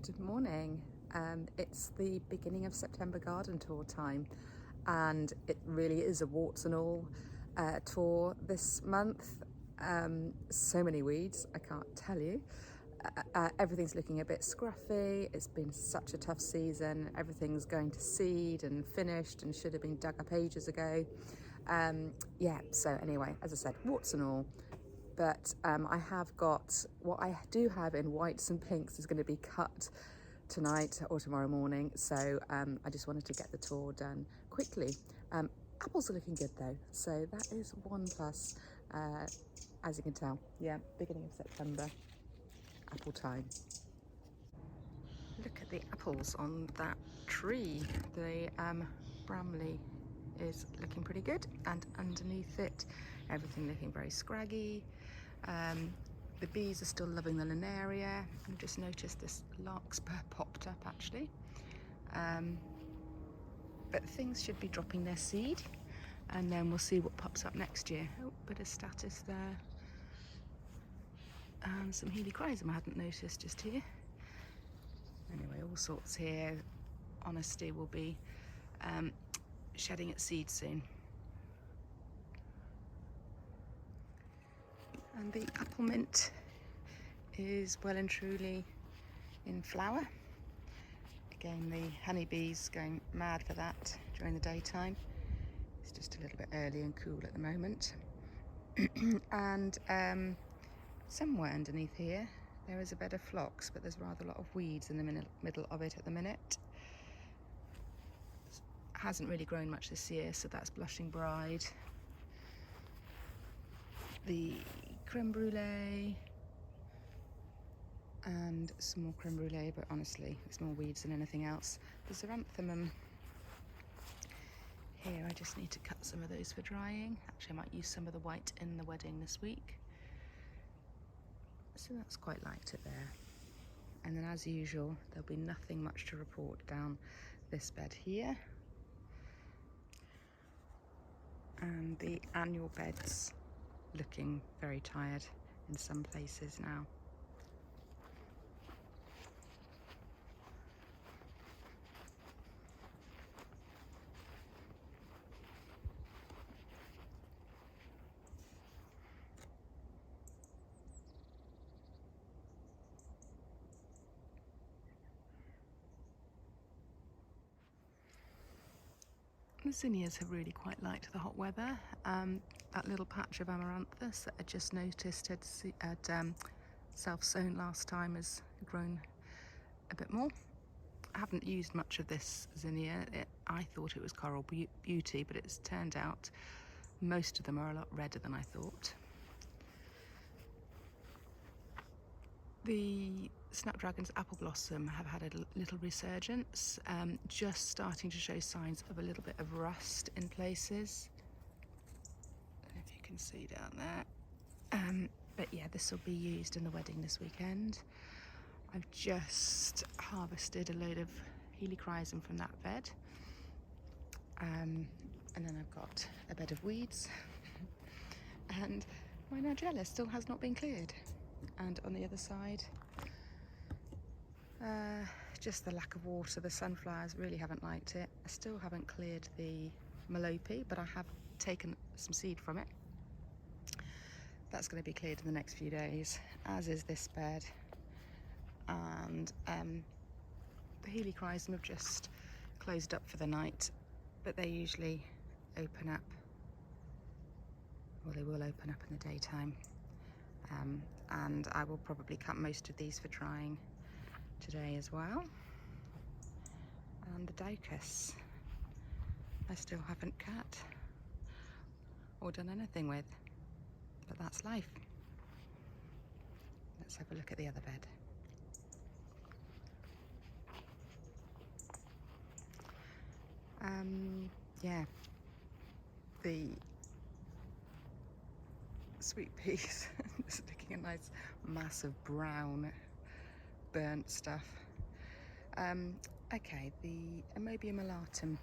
Good morning. It's the beginning of September garden tour time, and it really is a warts and all tour this month. So many weeds, I can't tell you. Everything's looking a bit scruffy. It's been such a tough season. Everything's going to seed and finished and should have been dug up ages ago. So anyway, as I said, warts and all. But I have got, what I do have in whites and pinks is going to be cut tonight or tomorrow morning. So I just wanted to get the tour done quickly. Apples are looking good though. So that is one plus, as you can tell. Yeah, beginning of September, apple time. Look at the apples on that tree. The Bramley is looking pretty good, and underneath it everything looking very scraggy. The bees are still loving the linaria. I've just noticed this larkspur popped up actually, but things should be dropping their seed, and then we'll see what pops up next year. Oh, bit of status there, and some helichrysum I hadn't noticed just here. Anyway, all sorts here. Honesty will be shedding its seed soon. And the apple mint is well and truly in flower. Again, the honeybees going mad for that during the daytime. It's just a little bit early and cool at the moment. And somewhere underneath here there is a bed of phlox, but there's rather a lot of weeds in the middle of it at the minute. It hasn't really grown much this year, so that's blushing bride. The creme brulee and some more creme brulee, but honestly it's more weeds than anything else. The xeranthemum here, I just need to cut some of those for drying. Actually, I might use some of the white in the wedding this week. So that's quite liked it there. And then as usual, there'll be nothing much to report down this bed here. And the annual beds looking very tired in some places now. The zinnias have really quite liked the hot weather. That little patch of amaranthus that I just noticed had self-sown last time has grown a bit more. I haven't used much of this zinnia. I thought it was Coral Beauty, but it's turned out most of them are a lot redder than I thought. The Snapdragon's apple blossom have had a little resurgence, just starting to show signs of a little bit of rust in places. I don't know if you can see down there. But yeah, this will be used in the wedding this weekend. I've just harvested a load of helichrysum from that bed. And then I've got a bed of weeds. And my nigella still has not been cleared. And on the other side, just the lack of water. The sunflowers really haven't liked it. I still haven't cleared the melope, but I have taken some seed from it. That's going to be cleared in the next few days, as is this bed. And the helichrysum have just closed up for the night, but they usually open up, well, they will open up in the daytime. And I will probably cut most of these for drying today as well. And the Daucus I still haven't cut or done anything with, but that's life. Let's have a look at the other bed. Yeah, the sweet peas is looking a nice mass of brown burnt stuff. Okay, the Amobium alatum,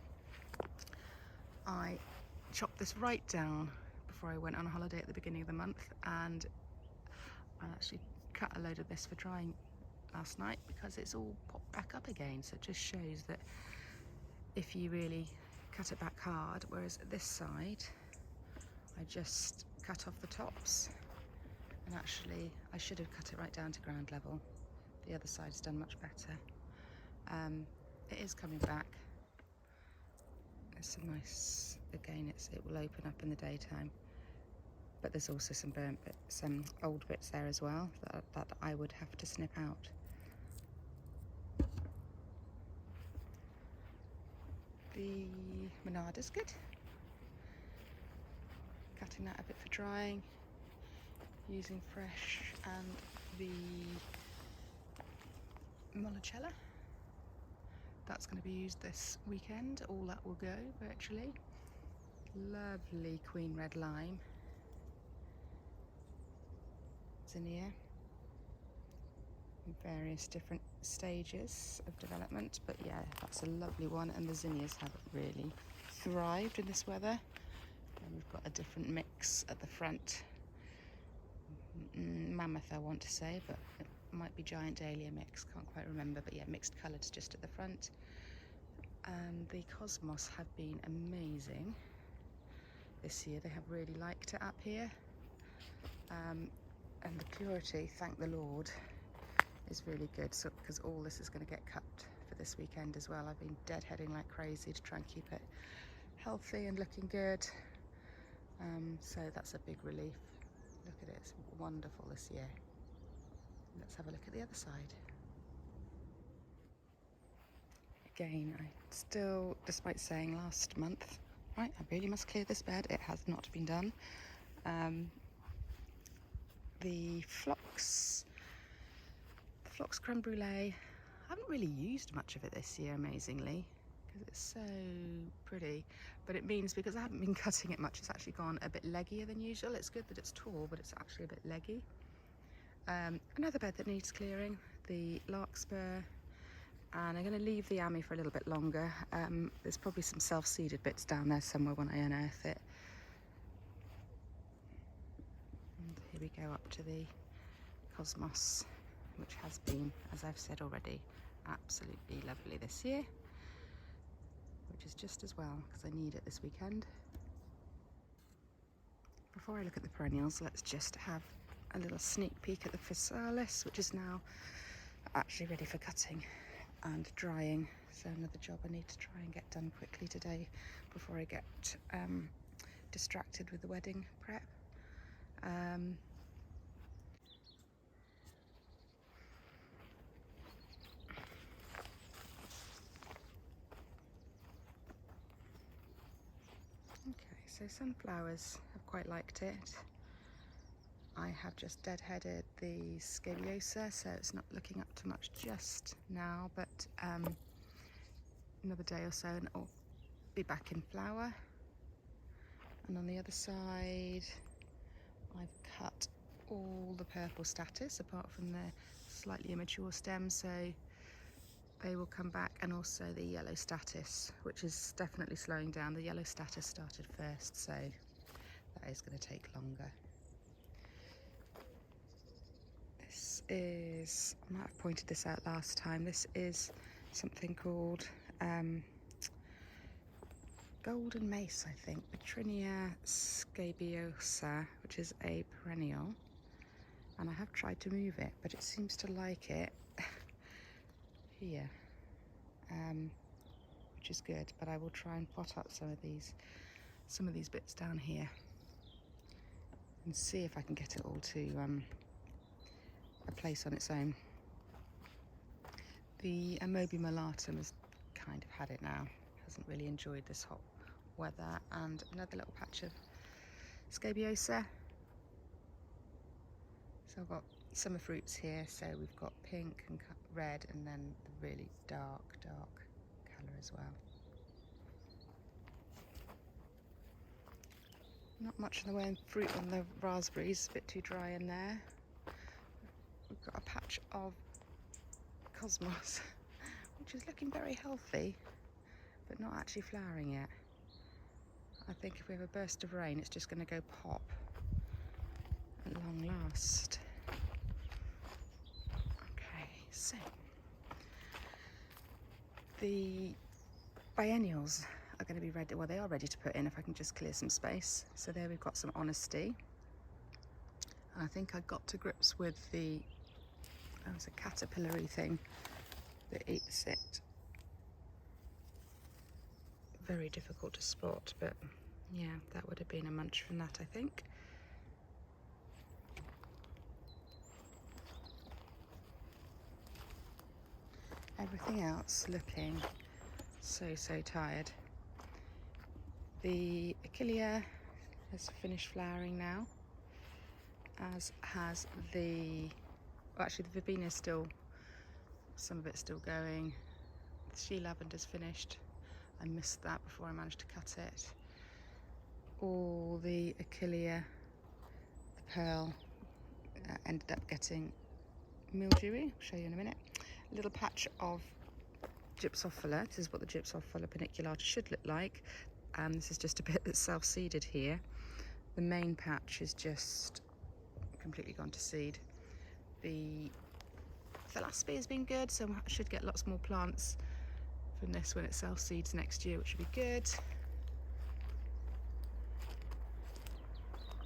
I chopped this right down before I went on holiday at the beginning of the month, and I actually cut a load of this for drying last night because it's all popped back up again. So it just shows that if you really cut it back hard, whereas this side, I just cut off the tops, and actually I should have cut it right down to ground level. The other side's done much better. It is coming back. It's a nice, again, it will open up in the daytime, but there's also some burnt bits, some old bits there as well that I would have to snip out. The Monarda's good. Cutting that a bit for drying, using fresh, and the Molicella. That's going to be used this weekend. All that will go virtually. Lovely Queen Red Lime. Zinnia. In various different stages of development, but yeah, that's a lovely one, and the zinnias have really thrived in this weather. And we've got a different mix at the front. Mammoth, I want to say, but it might be giant dahlia mix, can't quite remember, but yeah, mixed colours just at the front. And the cosmos have been amazing this year. They have really liked it up here, and the purity, thank the Lord, is really good. So because all this is going to get cut for this weekend as well. I've been deadheading like crazy to try and keep it healthy and looking good. So that's a big relief. Look at it, it's wonderful this year. Let's have a look at the other side. Again, I still, despite saying last month, right, I really must clear this bed, it has not been done. The phlox creme brulee, I haven't really used much of it this year, amazingly, because it's so pretty, but it means because I haven't been cutting it much, it's actually gone a bit leggier than usual. It's good that it's tall, but it's actually a bit leggy. Another bed that needs clearing, the larkspur, and I'm going to leave the Ami for a little bit longer. There's probably some self-seeded bits down there somewhere when I unearth it. And here we go up to the cosmos, which has been, as I've said already, absolutely lovely this year, which is just as well because I need it this weekend. Before I look at the perennials, let's just have a little sneak peek at the physalis, which is now actually ready for cutting and drying. So another job I need to try and get done quickly today before I get distracted with the wedding prep. Okay, so sunflowers have quite liked it. I have just deadheaded the scabiosa, so it's not looking up to much just now, but another day or so and it'll be back in flower. And on the other side, I've cut all the purple status apart from the slightly immature stems, so they will come back, and also the yellow status, which is definitely slowing down. The yellow status started first, so that is going to take longer. This is, I might have pointed this out last time, this is something called golden mace, I think, Perennials scabiosa, which is a perennial, and I have tried to move it, but it seems to like it here, which is good, but I will try and pot up some of these bits down here and see if I can get it all to a place on its own. The Amobi malatum has kind of had it now, hasn't really enjoyed this hot weather. And another little patch of scabiosa. So I've got summer fruits here, so we've got pink and red, and then the really dark colour as well. Not much in the way of fruit on the raspberries, a bit too dry in there. We've got a patch of cosmos, which is looking very healthy, but not actually flowering yet. I think if we have a burst of rain, it's just going to go pop at long last. Okay, The biennials are going to be ready, well, they are ready to put in if I can just clear some space. So there we've got some honesty. And I think I got to grips with it's a caterpillar-y thing that eats it. Very difficult to spot, but yeah, that would have been a munch from that, I think. Everything else looking so tired. The Achillea has finished flowering now, as has the, well, actually the verbena is still, some of it's still going. The she lavender's finished. I missed that before I managed to cut it. All the Achillea, the pearl, ended up getting mildewy. I'll show you in a minute. A little patch of gypsophila. This is what the gypsophila paniculata should look like. This is just a bit that's self-seeded here. The main patch is just completely gone to seed. The philosophy has been good, so I should get lots more plants from this when it self-seeds next year, which would be good.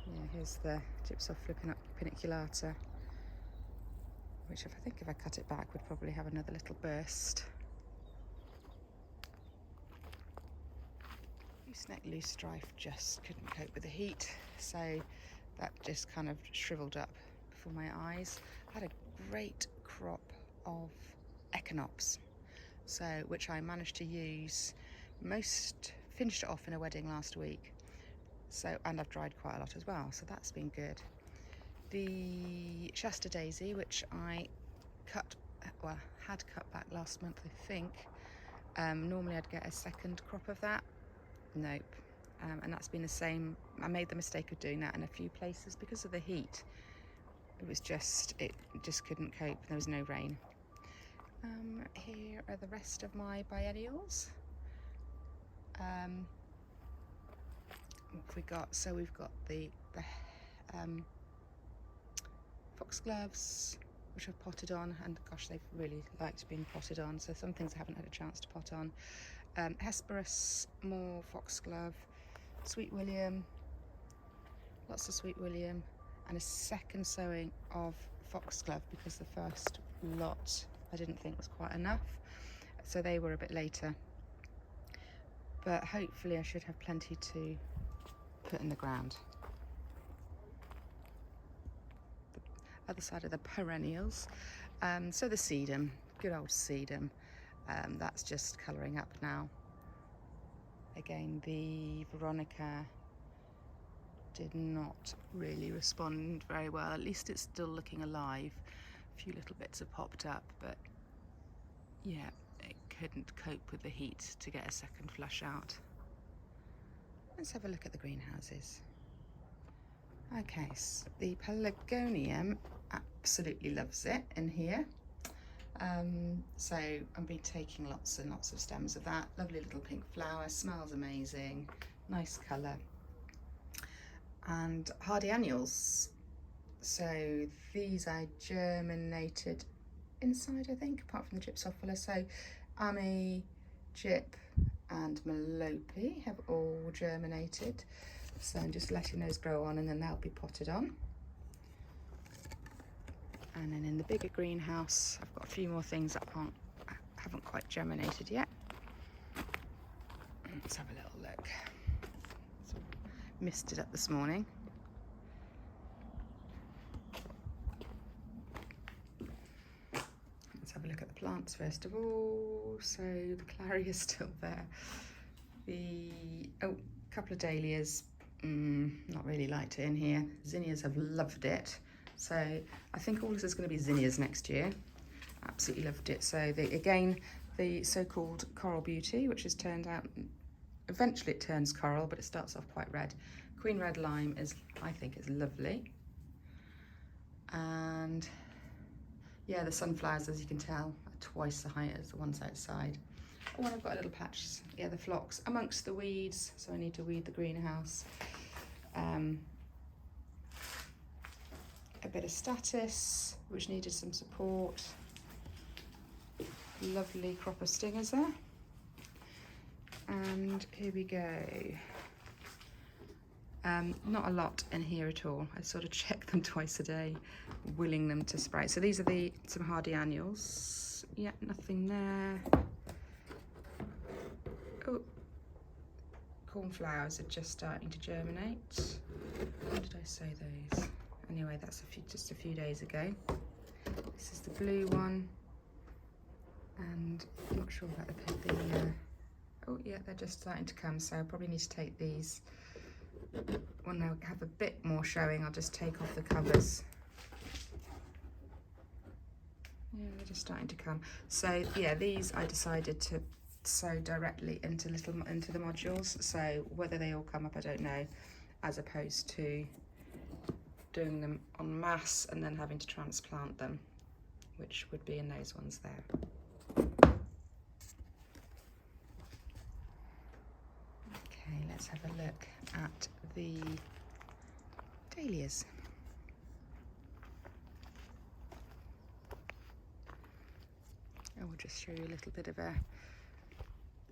Yeah, here's the gypsophila paniculata, which I think if I cut it back would probably have another little burst. Gooseneck loosestrife just couldn't cope with the heat, so that just kind of shriveled up before my eyes. I had a great crop of echinops, so which I managed to use finished it off in a wedding last week. So, and I've dried quite a lot as well, so that's been good. The Shasta daisy, which I had cut back last month, I think. Normally I'd get a second crop of that. Nope. And that's been the same. I made the mistake of doing that in a few places because of the heat. It just couldn't cope. There was no rain. Here are the rest of my biennials. What have we got? So we've got the foxgloves, which I've potted on, and gosh, they've really liked being potted on. So some things I haven't had a chance to pot on. Hesperus, more foxglove, Sweet William, lots of Sweet William, and a second sowing of foxglove because the first lot I didn't think was quite enough, so they were a bit later. But hopefully I should have plenty to put in the ground. The other side of the perennials, so the sedum, good old sedum, that's just colouring up now. Again, the Veronica did not really respond very well. At least it's still looking alive. A few little bits have popped up, but yeah, it couldn't cope with the heat to get a second flush out. Let's have a look at the greenhouses. Okay, so the Pelargonium absolutely loves it in here. So I've been taking lots and lots of stems of that. Lovely little pink flower, smells amazing, nice colour. And hardy annuals. So these I germinated inside, I think, apart from the gypsophila. So Ami, Gyp and Melope have all germinated. So I'm just letting those grow on and then they'll be potted on. And then in the bigger greenhouse, I've got a few more things that haven't quite germinated yet. Let's have a little look. So, missed it up this morning. Let's have a look at the plants first of all. So the clary is still there. Couple of dahlias, not really liked it in here. Zinnias have loved it. So I think all this is going to be zinnias next year. Absolutely loved it. So again, the so-called coral beauty, which has turned out, eventually it turns coral, but it starts off quite red. Queen red lime I think is lovely. And yeah, the sunflowers, as you can tell, are twice the height as the ones outside. Oh, and I've got a little patch, yeah, the phlox amongst the weeds, so I need to weed the greenhouse. A bit of statice, which needed some support. Lovely crop of stingers there. And here we go. Not a lot in here at all. I sort of check them twice a day, willing them to spray. So these are some hardy annuals. Yeah, nothing there. Oh, cornflowers are just starting to germinate. When did I sow those? Anyway, that's just a few days ago. This is the blue one, and I'm not sure about the oh yeah, they're just starting to come, so I probably need to take these. When they have a bit more showing, I'll just take off the covers. Yeah, they're just starting to come. So yeah, these I decided to sew directly into the modules. So whether they all come up, I don't know, as opposed to doing them en masse and then having to transplant them, which would be in those ones there. Okay, let's have a look at the dahlias. I will just show you a little bit of a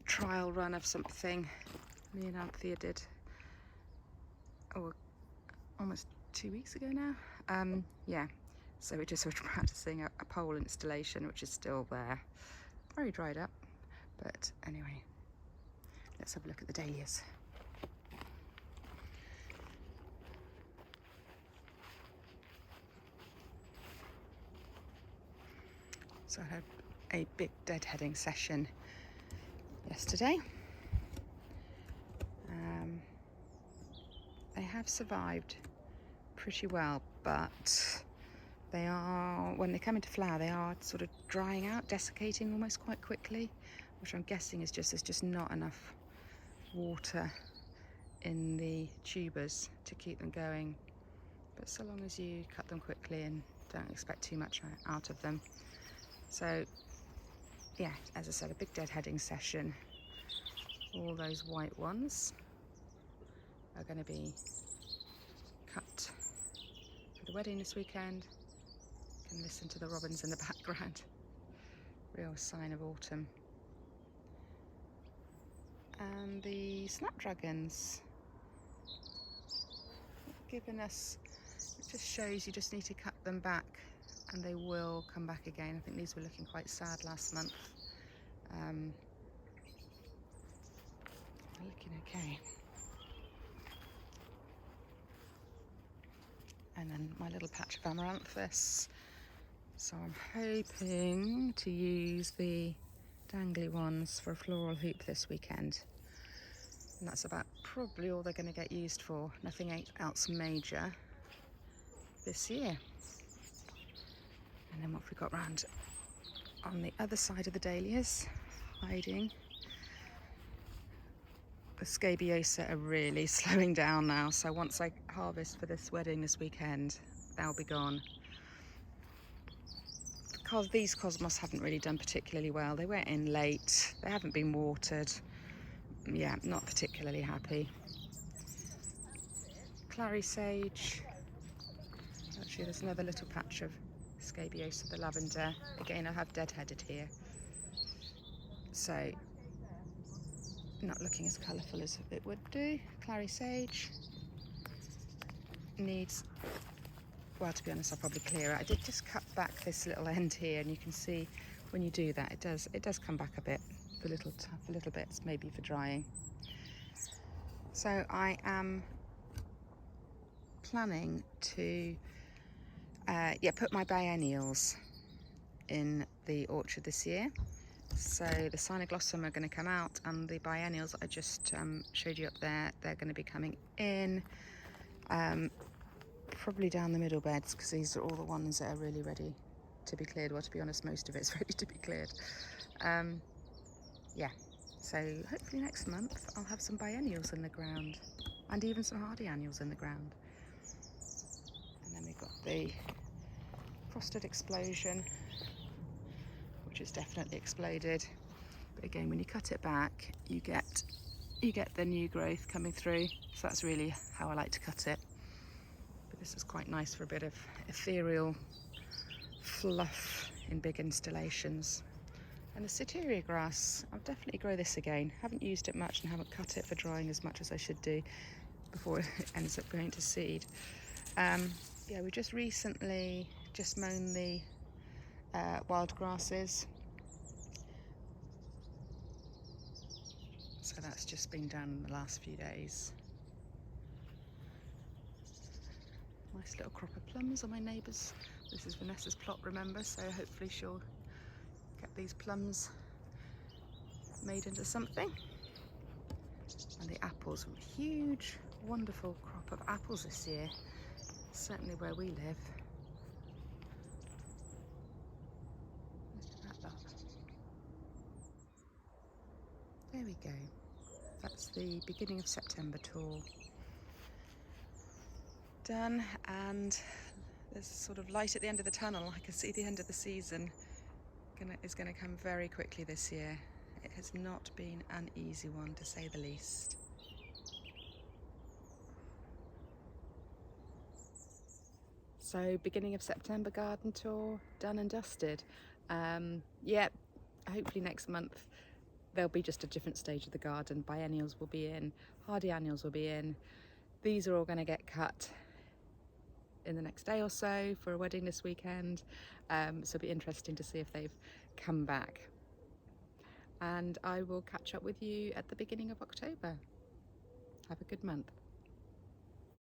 trial run of something me and Anthea did almost 2 weeks ago now. Yeah, so we're just sort of practicing a pole installation, which is still there, very dried up, but anyway, let's have a look at the dahlias. So I had a big deadheading session yesterday. They have survived pretty well, but they are, when they come into flower, they are sort of drying out, desiccating almost quite quickly, which I'm guessing is there's just not enough water in the tubers to keep them going. But so long as you cut them quickly and don't expect too much out of them. So yeah, as I said, a big deadheading session. All those white ones are going to be cut for the wedding this weekend. You can listen to the robins in the background. Real sign of autumn. And the snapdragons, giving us, it just shows you just need to cut them back and they will come back again. I think these were looking quite sad last month. They're looking okay. And then my little patch of amaranthus. So I'm hoping to use the dangly ones for a floral hoop this weekend. And that's about probably all they're going to get used for. Nothing else major this year. And then what have we got round on the other side of the dahlias, hiding. The scabiosa are really slowing down now, so once I harvest for this wedding this weekend, they'll be gone. Because these cosmos haven't really done particularly well. They went in late, they haven't been watered. Yeah, not particularly happy. Clary sage. Actually, there's another little patch of scabiosa, the lavender. Again, I have deadheaded here. So, not looking as colourful as it would do. Clary sage needs, well, to be honest, I'll probably clear it. I did just cut back this little end here, and you can see when you do that, it does come back a bit, the little bits, maybe for drying. So I am planning to put my biennials in the orchard this year. So the Cynoglossum are going to come out, and the biennials that I just showed you up there, they're going to be coming in. Probably down the middle beds, because these are all the ones that are really ready to be cleared. Well, to be honest, most of it's ready to be cleared. Yeah, so hopefully next month I'll have some biennials in the ground, and even some hardy annuals in the ground. And then we've got the frosted explosion, which has definitely exploded. But again, when you cut it back, you get the new growth coming through. So that's really how I like to cut it. But this is quite nice for a bit of ethereal fluff in big installations. And the Citeria grass, I'll definitely grow this again. Haven't used it much and haven't cut it for drying as much as I should do before it ends up going to seed. Yeah, we just recently mown the wild grasses. So that's just been done in the last few days. Nice little crop of plums on my neighbour's. This is Vanessa's plot, remember, so hopefully she'll get these plums made into something. And the apples, a huge, wonderful crop of apples this year, certainly where we live. Look at that lot. There we go. That's the beginning of September tour done, and there's sort of light at the end of the tunnel. I can see the end of the season is going to come very quickly this year. It has not been an easy one, to say the least. So beginning of September garden tour done and dusted. Yeah, hopefully next month there'll be just a different stage of the garden. Biennials will be in, hardy annuals will be in. These are all going to get cut in the next day or so for a wedding this weekend, so it'll be interesting to see if they've come back. And I will catch up with you at the beginning of October. Have a good month.